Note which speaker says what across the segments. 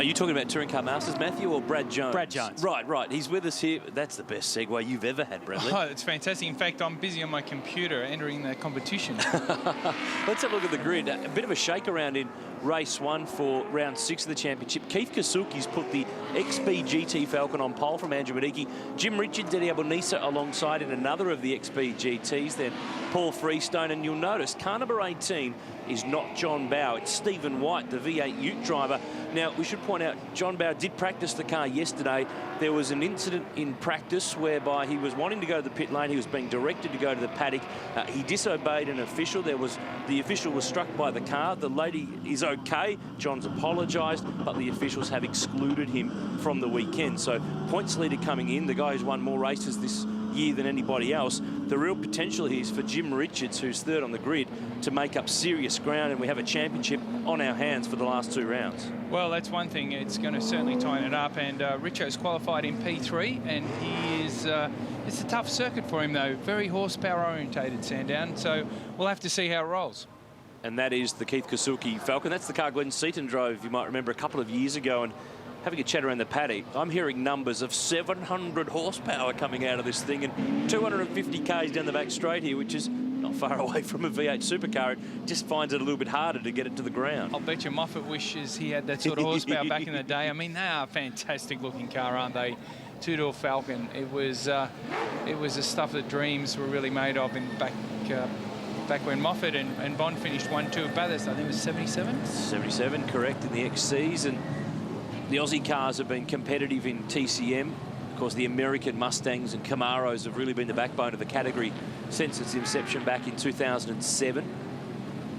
Speaker 1: Are you talking about Touring Car Masters, Matthew, or Brad Jones?
Speaker 2: Brad Jones.
Speaker 1: Right. He's with us here. That's the best segue you've ever had, Bradley.
Speaker 2: Oh, it's fantastic. In fact, I'm busy on my computer entering the competition.
Speaker 1: Let's have a look at the grid. A bit of a shake around in race 1 for round 6 of the championship. Keith Kasuki's put the XB GT Falcon on pole from Andrew Medicki. Jim Richards, Eddie Albanese alongside in another of the XB GTs. Then Paul Freestone. And you'll notice car number 18 is not John Bowe. It's Stephen White, the V8 Ute driver. Now, we should point out, John Bowe did practice the car yesterday. There was an incident in practice whereby he was wanting to go to the pit lane. He was being directed to go to the paddock. He disobeyed an official. The official was struck by the car. The lady is okay. John's apologised, but the officials have excluded him from the weekend. So points leader coming in, the guy who's won more races this year than anybody else. The real potential here is for Jim Richards, who's third on the grid, to make up serious ground, and we have a championship on our hands for the last 2 rounds.
Speaker 2: Well, that's one thing. It's going to certainly tighten it up, and Richo's qualified in P3, and he is it's a tough circuit for him, though. Very horsepower orientated, Sandown, so we'll have to see how it rolls.
Speaker 1: And that is the Keith Kasuki Falcon. That's the car Glenn Seaton drove, you might remember, a couple of years ago. And having a chat around the paddock, I'm hearing numbers of 700 horsepower coming out of this thing, and 250 k's down the back straight here, which is not far away from a V8 supercar. It just finds it a little bit harder to get it to the ground.
Speaker 2: I'll bet you Moffat wishes he had that sort of horsepower back in the day. I mean, they are a fantastic looking car, aren't they? Two-door Falcon. It was the stuff that dreams were really made of in back when Moffat and Bond finished 1-2 at Bathurst. I think it was 77?
Speaker 1: 77, correct, in the XCs. And the Aussie cars have been competitive in TCM. Of course, the American Mustangs and Camaros have really been the backbone of the category since its inception back in 2007,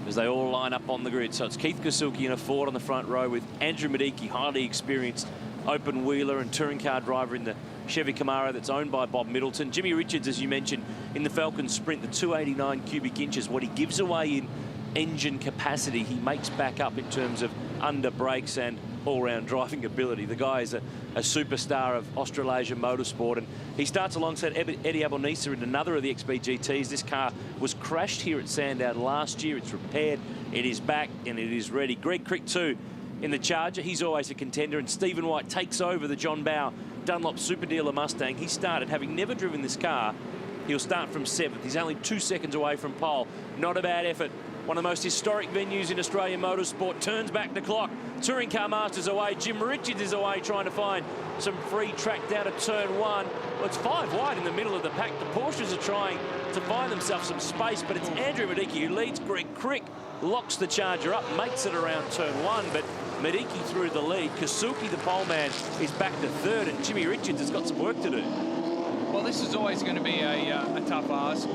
Speaker 1: as they all line up on the grid. So it's Keith Kasuki in a Ford on the front row with Andrew Medicki, highly experienced open wheeler and touring car driver in the Chevy Camaro that's owned by Bob Middleton. Jimmy Richards, as you mentioned, in the Falcon Sprint, the 289 cubic inches. What he gives away in engine capacity, he makes back up in terms of under brakes and all-round driving ability. The guy is a superstar of Australasian motorsport, and he starts alongside Eddie Albanese in another of the XB GTs. This car was crashed here at Sandown last year. It's repaired, it is back, and it is ready. Greg Crick too in the Charger. He's always a contender, and Stephen White takes over the John Bowe Dunlop Super Dealer Mustang. He started, having never driven this car, he'll start from 7th. He's only 2 seconds away from pole. Not a bad effort. One of the most historic venues in Australian motorsport. Turns back the clock. Touring Car Masters away. Jim Richards is away trying to find some free track down to turn 1. Well, it's 5 wide in the middle of the pack. The Porsches are trying to find themselves some space, but it's Andrew Medicki who leads. Greg Crick locks the Charger up, makes it around turn 1, but Medicki through the lead. Kasuki, the pole man, is back to 3rd, and Jimmy Richards has got some work to do.
Speaker 2: Well, this is always going to be a tough ask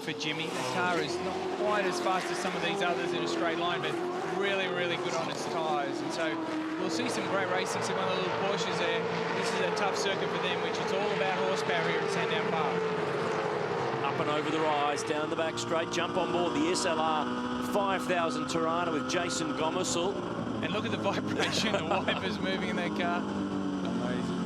Speaker 2: for Jimmy. The car is not quite as fast as some of these others in a straight line, but really, really good on its tyres. And so we'll see some great racing, some other little Porsches there. This is a tough circuit for them, which is all about horsepower here at Sandown Park.
Speaker 1: Up and over the rise, down the back straight, jump on board the SLR 5000 Tirana with Jason Gomersall.
Speaker 2: And look at the vibration, the wipers moving in that car. Amazing.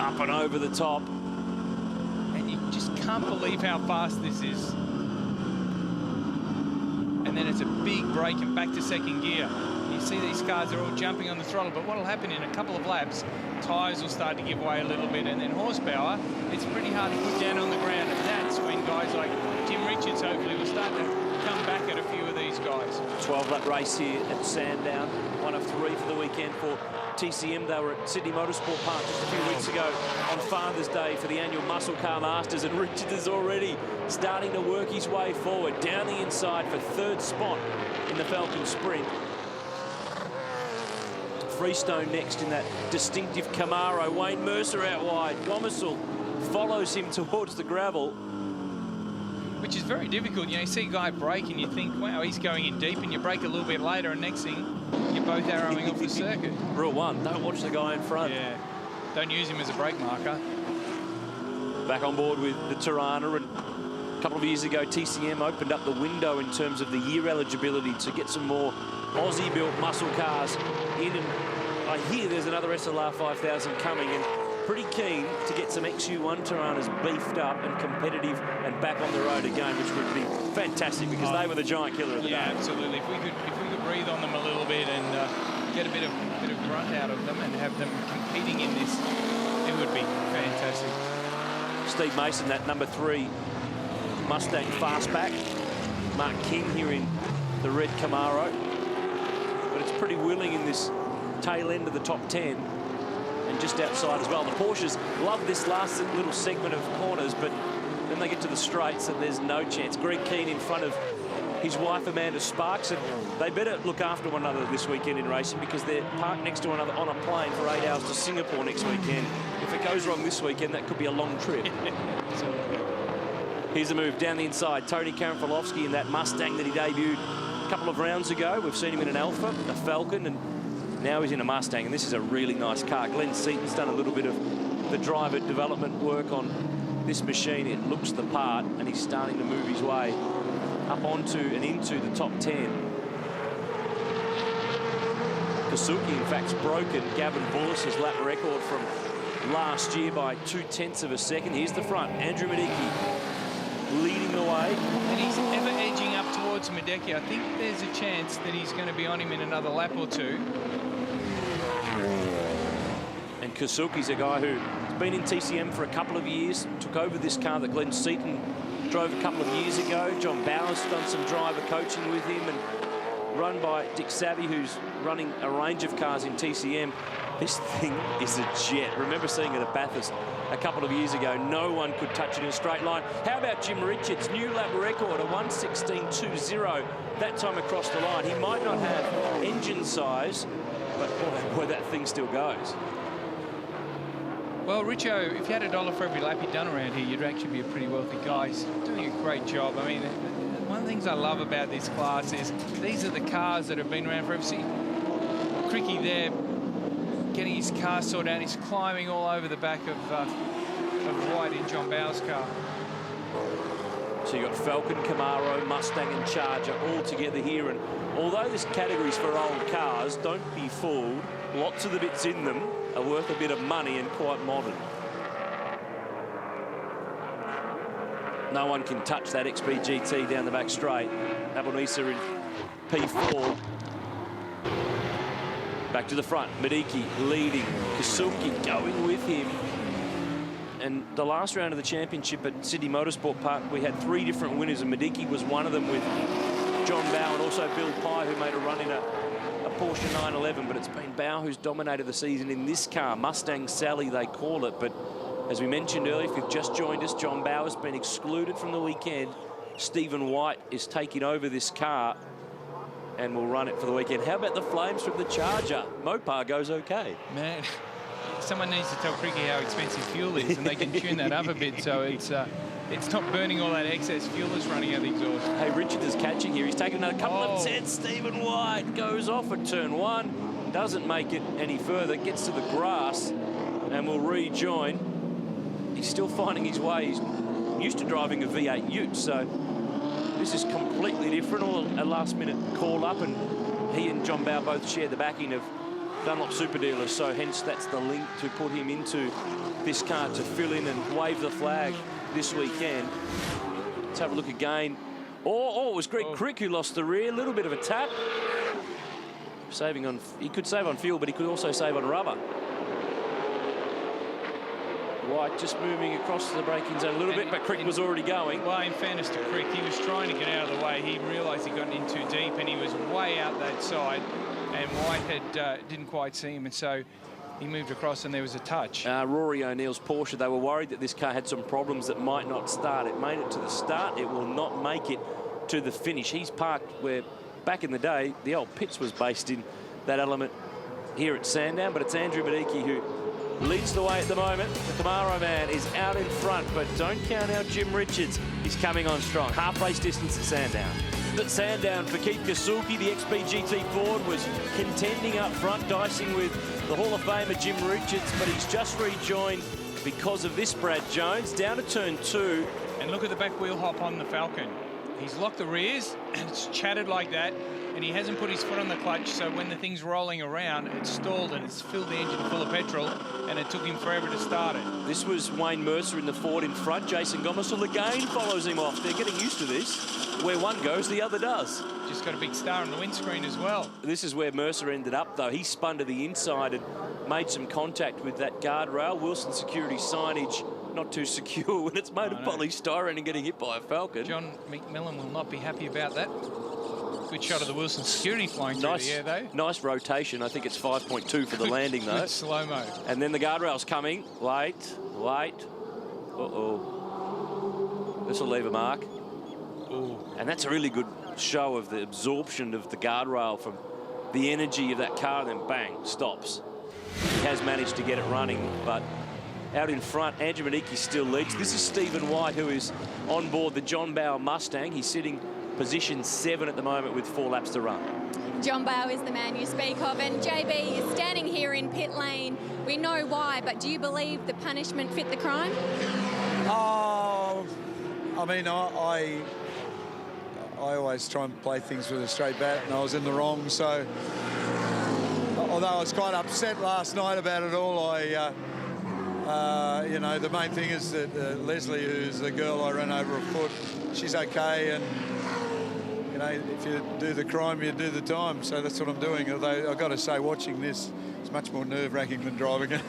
Speaker 1: Up and over the top.
Speaker 2: And you just can't believe how fast this is. And then it's a big break and back to second gear. You see these cars are all jumping on the throttle, but what will happen in a couple of laps, tyres will start to give way a little bit, and then horsepower, it's pretty hard to put down on the ground, and that's when guys like Jim Richards hopefully will start to come back at a few of these guys.
Speaker 1: 12-lap race here at Sandown, 1 of 3 for the weekend for TCM. They were at Sydney Motorsport Park just a few weeks ago on Father's Day for the annual Muscle Car Masters, and Richards is already starting to work his way forward down the inside for 3rd spot in the Falcon Sprint. Freestone next in that distinctive Camaro. Wayne Mercer out wide. Gomersall follows him towards the gravel.
Speaker 2: Which is very difficult. You know, you see a guy brake and you think, wow, he's going in deep, and you brake a little bit later, and next thing, you're both arrowing off the circuit.
Speaker 1: Rule 1, don't watch the guy in front.
Speaker 2: Yeah, don't use him as a brake marker.
Speaker 1: Back on board with the Tirana, and a couple of years ago, TCM opened up the window in terms of the year eligibility to get some more Aussie-built muscle cars in, and I hear there's another SLR 5000 coming, and pretty keen to get some XU1 Tiranas beefed up and competitive and back on the road again, which would be fantastic because they were the giant killer of the day.
Speaker 2: Yeah, absolutely. If we could breathe on them a little bit and get a bit of grunt out of them and have them competing in this, it would be fantastic.
Speaker 1: Steve Mason, that number 3 Mustang fastback. Mark King here in the red Camaro. But it's pretty willing in this tail end of the top 10 and just outside as well. The Porsches love this last little segment of corners, but then they get to the straights and there's no chance. Greg Keane in front of his wife Amanda Sparks, and they better look after one another this weekend in racing because they're parked next to one another on a plane for 8 hours to Singapore next weekend. If it goes wrong this weekend, that could be a long trip. Here's a move down the inside. Tony Karanfilovsky in that Mustang that he debuted a couple of rounds ago. We've seen him in an Alpha, a Falcon, and now he's in a Mustang, and this is a really nice car. Glenn Seaton's done a little bit of the driver development work on this machine. It looks the part, and he's starting to move his way up onto and into the top 10. Kasuki, in fact, has broken Gavin Bullis's lap record from last year by 0.2 of a second. Here's the front. Andrew Medicki leading the way.
Speaker 2: And he's ever edging up towards Medecki. I think there's a chance that he's going to be on him in another lap or two.
Speaker 1: And Kasuki's a guy who's been in TCM for a couple of years, took over this car that Glenn Seaton drove a couple of years ago. John Bowers done some driver coaching with him, and run by Dick Savvy, who's running a range of cars in TCM. This thing is a jet. Remember seeing it at Bathurst a couple of years ago. No one could touch it in a straight line. How about Jim Richards? New lap record, a 1:16.20 that time across the line. He might not have engine size, but boy, that thing still goes.
Speaker 2: Well, Richo, if you had $1 for every lap you'd done around here, you'd actually be a pretty wealthy guy. He's doing a great job. I mean, one of the things I love about this class is these are the cars that have been around forever. See, Cricky there, getting his car sorted out. He's climbing all over the back of White in John Bowers' car.
Speaker 1: So you've got Falcon, Camaro, Mustang and Charger all together here. And although this category's for old cars, don't be fooled. Lots of the bits in them are worth a bit of money and quite modern. No one can touch that XB GT down the back straight. Abonisa in P4. Back to the front. Medicki leading. Kasuki going with him. And the last round of the championship at Sydney Motorsport Park, we had 3 different winners, and Medicki was one of them with John Bowe and also Bill Pye, who made a run in a Porsche 911. But it's been Bowe who's dominated the season in this car. Mustang Sally, they call it. But as we mentioned earlier, if you've just joined us, John Bowe has been excluded from the weekend. Stephen White is taking over this car and will run it for the weekend. How about the flames from the Charger? Mopar goes okay.
Speaker 2: Man, someone needs to tell Cricky how expensive fuel is, and they can tune that up a bit so it's not burning all that excess fuel that's running out the exhaust.
Speaker 1: Hey, Richard is catching here. He's taken another couple of sets. Stephen White goes off at turn 1, doesn't make it any further, gets to the grass and will rejoin. He's still finding his way. He's used to driving a V8 Ute, so this is completely different. All a last-minute call-up, and he and John Bowe both share the backing of Dunlop Super Dealers, so hence that's the link to put him into this car to fill in and wave the flag this weekend. Let's have a look again. Oh, it was Greg Crick who lost the rear. A little bit of a tap. Saving on, he could save on fuel, but he could also save on rubber. White just moving across the braking zone a little bit, but Crick was already going.
Speaker 2: Well, in fairness to Crick, he was trying to get out of the way. He realised he'd gotten in too deep, and he was way out that side, and White didn't quite see him, and so he moved across and there was a touch.
Speaker 1: Rory O'Neill's Porsche, they were worried that this car had some problems that might not start. It made it to the start. It will not make it to the finish. He's parked where back in the day the old pits was based in that element here at Sandown, but it's Andrew Medicki who leads the way at the moment. The Camaro man is out in front, but don't count out Jim Richards. He's coming on strong. Half race distance at Sandown. At Sandown for Keith Kasuki, the XB-GT Ford was contending up front, dicing with the Hall of Famer Jim Richards, but he's just rejoined because of this Brad Jones, down to turn 2.
Speaker 2: And look at the back wheel hop on the Falcon. He's locked the rears, and it's chatted like that, and and he hasn't put his foot on the clutch, so when the thing's rolling around, it's stalled and it's filled the engine full of petrol, and it took him forever to start it.
Speaker 1: This was Wayne Mercer in the Ford in front. Jason Gomersall again follows him off. They're getting used to this. Where one goes, the other does.
Speaker 2: Just got a big star on the windscreen as well.
Speaker 1: This is where Mercer ended up, though. He spun to the inside and made some contact with that guardrail. Wilson security signage not too secure when it's made of polystyrene and getting hit by a Falcon.
Speaker 2: John McMillan will not be happy about that. Good shot of the Wilson security flying through the air, though.
Speaker 1: Nice rotation. I think it's 5.2 for the landing, though.
Speaker 2: Good slow-mo.
Speaker 1: And then the guardrail's coming. Wait. Uh-oh. This will leave a mark.
Speaker 2: Ooh.
Speaker 1: And that's a really good show of the absorption of the guardrail from the energy of that car, and then bang, stops. He has managed to get it running, but out in front, Andrew Maniki still leads. This is Stephen White, who is on board the John Bower Mustang. He's sitting position 7 at the moment with 4 laps to run.
Speaker 3: John Bower is the man you speak of, and JB is standing here in pit lane. We know why, but do you believe the punishment fit the crime?
Speaker 4: Oh, I mean, I always try and play things with a straight bat, and I was in the wrong. So, although I was quite upset last night about it all, you know, the main thing is that Leslie, who's the girl I ran over a foot, she's okay, and you know, if you do the crime, you do the time. So that's what I'm doing. Although I've got to say, watching this, it's much more nerve-wracking than driving it.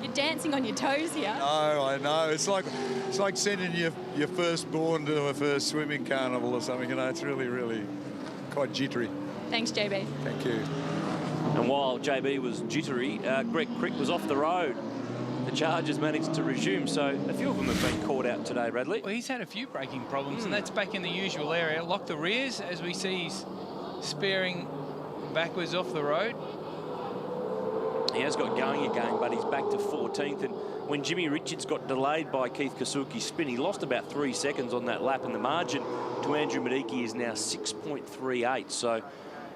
Speaker 3: You're dancing on your toes here.
Speaker 4: No, I know. It's like sending your firstborn to a first swimming carnival or something. You know, it's really, really quite jittery.
Speaker 3: Thanks, JB.
Speaker 4: Thank you.
Speaker 1: And while JB was jittery, Greg Crick was off the road. The Chargers managed to resume, so a few of them have been caught out today, Bradley.
Speaker 2: Well, he's had a few braking problems, and that's back in the usual area. Lock the rears, as we see he's spearing backwards off the road.
Speaker 1: He has got going again, but he's back to 14th. And when Jimmy Richards got delayed by Keith Kasuki's spin, he lost about 3 seconds on that lap, and the margin to Andrew Mediki is now 6.38. So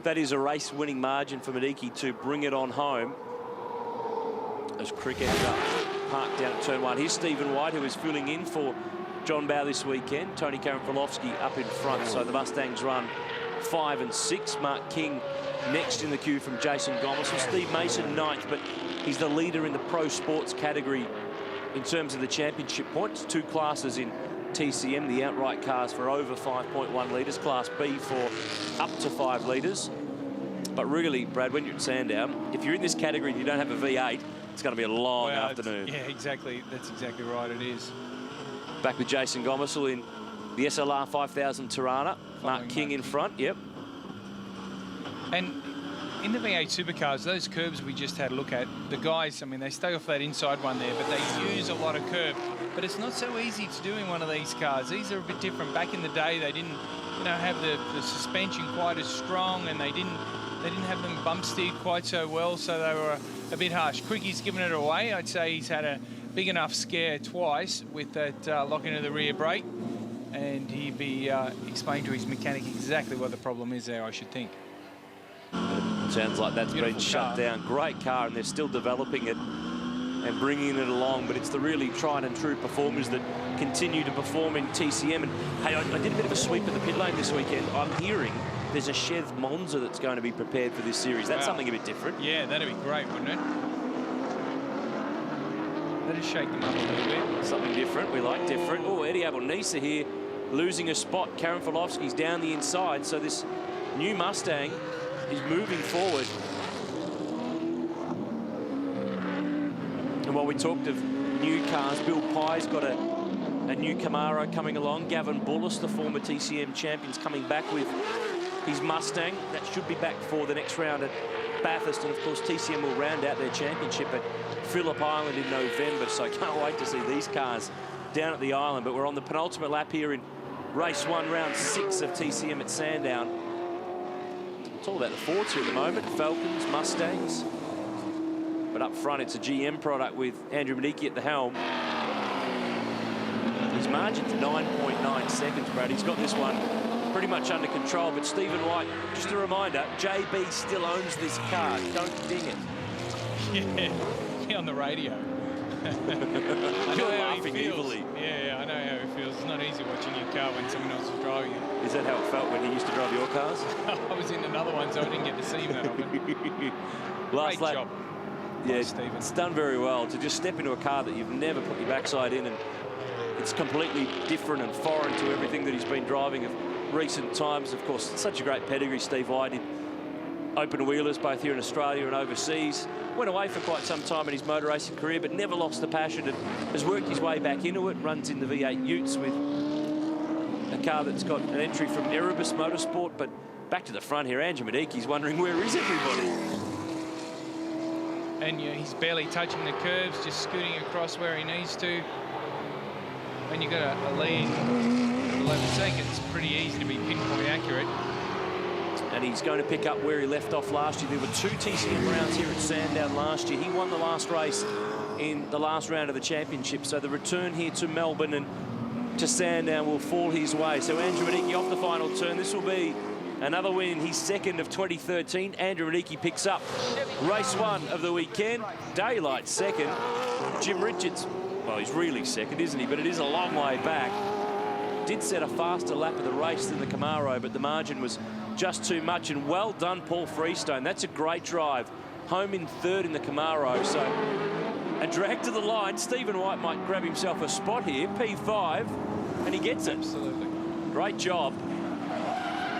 Speaker 1: that is a race-winning margin for Mediki to bring it on home. As Crick ends up parked down at turn 1. Here's Stephen White, who is filling in for John Bowe this weekend. Tony Karamfilovsky up in front, so the Mustangs run 5 and 6. Mark King next in the queue from Jason Gomersall. Steve Mason 9th, but he's the leader in the pro sports category in terms of the championship points. 2 classes in TCM, the outright cars for over 5.1 litres, Class B for up to 5 litres. But really, Brad, when you're at Sandown, if you're in this category and you don't have a V8, it's going to be a long afternoon.
Speaker 2: Yeah, exactly. That's exactly right. It is.
Speaker 1: Back with Jason Gomersall in the SLR 5000 Tirana. Mark King in front, yep.
Speaker 2: And in the V8 supercars, those curbs we just had a look at, the guys, I mean, they stay off that inside one there, but they use a lot of curb. But it's not so easy to do in one of these cars. These are a bit different. Back in the day, they didn't, you know, have the suspension quite as strong, and they didn't have them bump steered quite so well, so they were a bit harsh. Quicky's given it away. I'd say he's had a big enough scare twice with that lock into the rear brake, and he'd be explaining to his mechanic exactly what the problem is there, I should think.
Speaker 1: Sounds like that's been shut down. Great car, and they're still developing it and bringing it along, but it's the really tried and true performers that continue to perform in TCM. And hey, I did a bit of a sweep at the pit lane this weekend. I'm hearing there's a Chev Monza that's going to be prepared for this series. That's something a bit different.
Speaker 2: Yeah, that'd be great, wouldn't it? That'd shake them up a little bit.
Speaker 1: Something different. We like different. Oh, Eddie Abel-Nisa here losing a spot. Karamfilovsky's down the inside, so this new Mustang is moving forward. And while we talked of new cars, Bill Pye's got a new Camaro coming along. Gavin Bullis, the former TCM champions, coming back with his Mustang. That should be back for the next round at Bathurst. And of course, TCM will round out their championship at Phillip Island in November. So I can't wait to see these cars down at the island. But we're on the penultimate lap here in race 1, round 6 of TCM at Sandown. It's all about the Fords here at the moment. Falcons, Mustangs. But up front, it's a GM product with Andrew Mediki at the helm. His margin's 9.9 seconds, Brad. He's got this one pretty much under control. But Stephen White, just a reminder, JB still owns this car. Don't ding it.
Speaker 2: Yeah, be on the radio.
Speaker 1: You're laughing evilly.
Speaker 2: Yeah, I know how it feels. It's not easy watching your car when someone else is driving it.
Speaker 1: Is that how it felt when he used to drive your cars?
Speaker 2: I was in another one, so I didn't get to see him that often.
Speaker 1: Last
Speaker 2: Great
Speaker 1: lap.
Speaker 2: job.
Speaker 1: Yeah,
Speaker 2: Stephen.
Speaker 1: it's done very well to just step into a car that you've never put your backside in, and it's completely different and foreign to everything that he's been driving of recent times. Of course, such a great pedigree. Steve White did open wheelers both here in Australia and overseas. Went away for quite some time in his motor racing career, but never lost the passion and has worked his way back into it. Runs in the V8 Utes with a car that's got an entry from Erebus Motorsport. But back to the front here, Andrew Mediki's wondering where is everybody.
Speaker 2: And he's barely touching the curves, just scooting across where he needs to. When you've got a lead 11 seconds, pretty easy to be pinpoint accurate.
Speaker 1: And he's going to pick up where he left off last year. There were 2 TCM rounds here at Sandown last year. He won the last race in the last round of the championship. So the return here to Melbourne and to Sandown will fall his way. So Andrew Medicki off the final turn. This will be another win, his second of 2013. Andrew Medicki picks up race 1 of the weekend. Daylight second. Jim Richards, well, he's really second, isn't he? But it is a long way back. Did set a faster lap of the race than the Camaro, but the margin was just too much. And well done, Paul Freestone. That's a great drive. Home in third in the Camaro. So a drag to the line. Stephen White might grab himself a spot here. P5, and he gets it.
Speaker 2: Absolutely.
Speaker 1: Great job.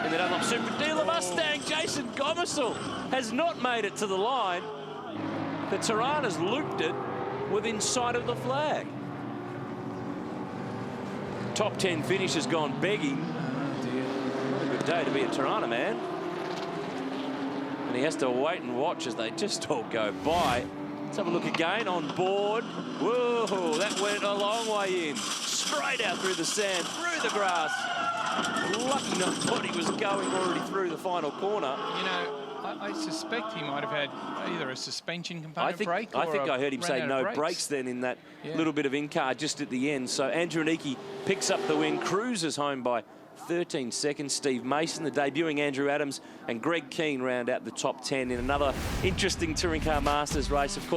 Speaker 1: In the Dunlop Super Dealer Mustang, Jason Gomersall has not made it to the line. The Tirana's looped it within sight of the flag. Top 10 finish has gone begging. What a good day to be a Tirana man. And he has to wait and watch as they just all go by. Let's have a look again on board. Whoa, that went a long way in. Straight out through the sand, through the grass. Lucky nobody was going already through the final corner.
Speaker 2: You know, I suspect he might have had either a suspension component brake or
Speaker 1: I think I heard him say no brakes then in that little bit of in-car just at the end. So Andrew Medicki picks up the win, cruises home by 13 seconds. Steve Mason, the debuting Andrew Adams, and Greg Keane round out the top 10 in another interesting Touring Car Masters race. Of course,